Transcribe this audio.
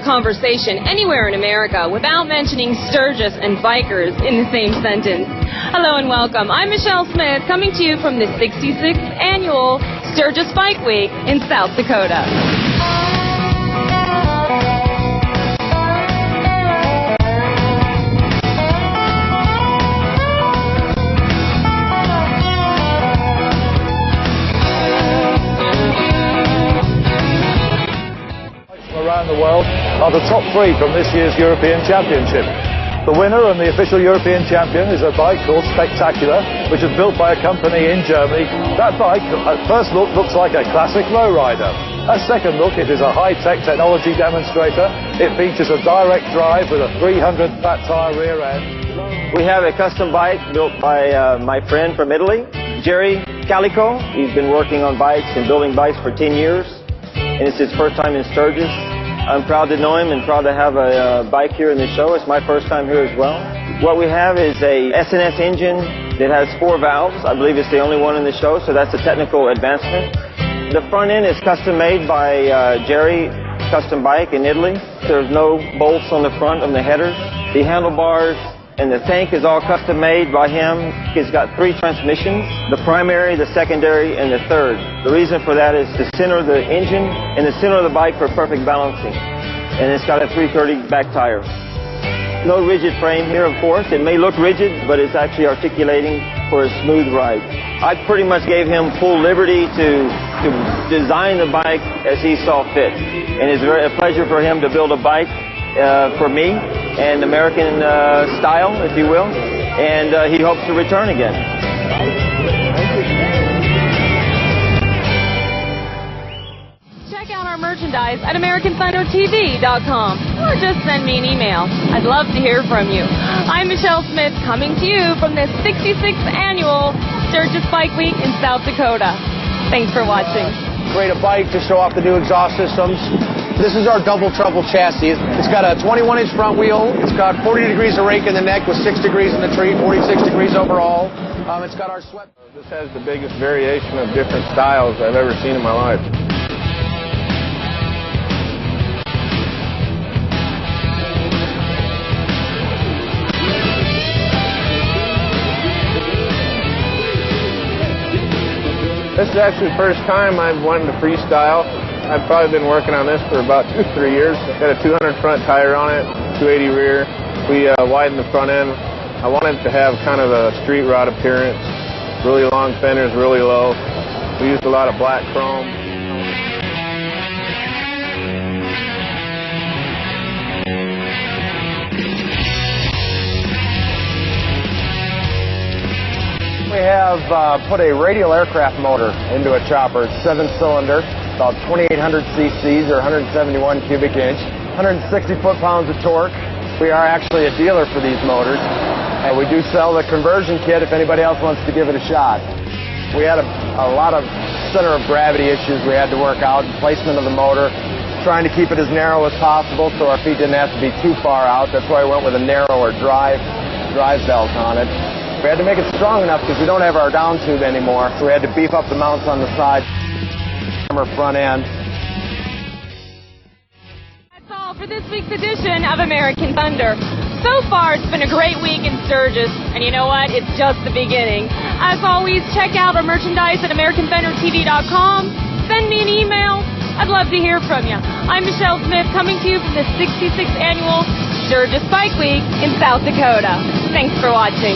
conversation anywhere in America without mentioning Sturgis and bikers in the same sentence. Hello and welcome. I'm Michelle Smith, coming to you from the 66th annual Sturgis Bike Week in South Dakota. Around the world are the top three from this year's European Championship. The winner and the official European champion is a bike called Spectacular, which is built by a company in Germany. That bike, at first look, looks like a classic lowrider. At second look, it is a high-tech technology demonstrator. It features a direct drive with a 300 fat tire rear end. We have a custom bike built by my friend from Italy, Jerry Calico. He's been working on bikes and building bikes for 10 years, and it's his first time in Sturgis. I'm proud to know him and proud to have a bike here in the show. It's my first time here as well. What we have is a S&S engine that has 4 valves. I believe it's the only one in the show, so that's a technical advancement. The front end is custom made by Jerry Custom Bike in Italy. There's no bolts on the front of the headers. The handlebars and the tank is all custom made by him. He's got 3 transmissions, the primary, the secondary, and the third. The reason for that is to center the engine and the center of the bike for perfect balancing. And it's got a 330 back tire. No rigid frame here, of course. It may look rigid, but it's actually articulating for a smooth ride. I pretty much gave him full liberty to design the bike as he saw fit. And it's a pleasure for him to build a bike for me, and American style, if you will, and he hopes to return again. Check out our merchandise at AmericanThunderTV.com or just send me an email. I'd love to hear from you. I'm Michelle Smith, coming to you from the 66th annual Sturgis Bike Week in South Dakota. Thanks for watching. Create a bike to show off the new exhaust systems. This is our double trouble chassis. It's got a 21-inch front wheel. It's got 40 degrees of rake in the neck with 6 degrees in the tree, 46 degrees overall. It's got our sweat. This has the biggest variation of different styles I've ever seen in my life. This is actually the first time I've wanted to freestyle. I've probably been working on this for about 2-3 years. Got a 200 front tire on it, 280 rear. We widened the front end. I wanted to have kind of a street rod appearance. Really long fenders, really low. We used a lot of black chrome. We have put a radial aircraft motor into a chopper. It's 7-cylinder, about 2,800 cc's or 171 cubic inch, 160 foot-pounds of torque. We are actually a dealer for these motors. We do sell the conversion kit if anybody else wants to give it a shot. We had a lot of center of gravity issues we had to work out, placement of the motor, trying to keep it as narrow as possible so our feet didn't have to be too far out. That's why we went with a narrower drive belt on it. We had to make it strong enough because we don't have our down tube anymore, so we had to beef up the mounts on the side, front end. That's all for this week's edition of American Thunder. So far, it's been a great week in Sturgis, and you know what? It's just the beginning. As always, check out our merchandise at AmericanThunderTV.com. Send me an email. I'd love to hear from you. I'm Michelle Smith, coming to you from the 66th annual Sturgis Bike Week in South Dakota. Thanks for watching.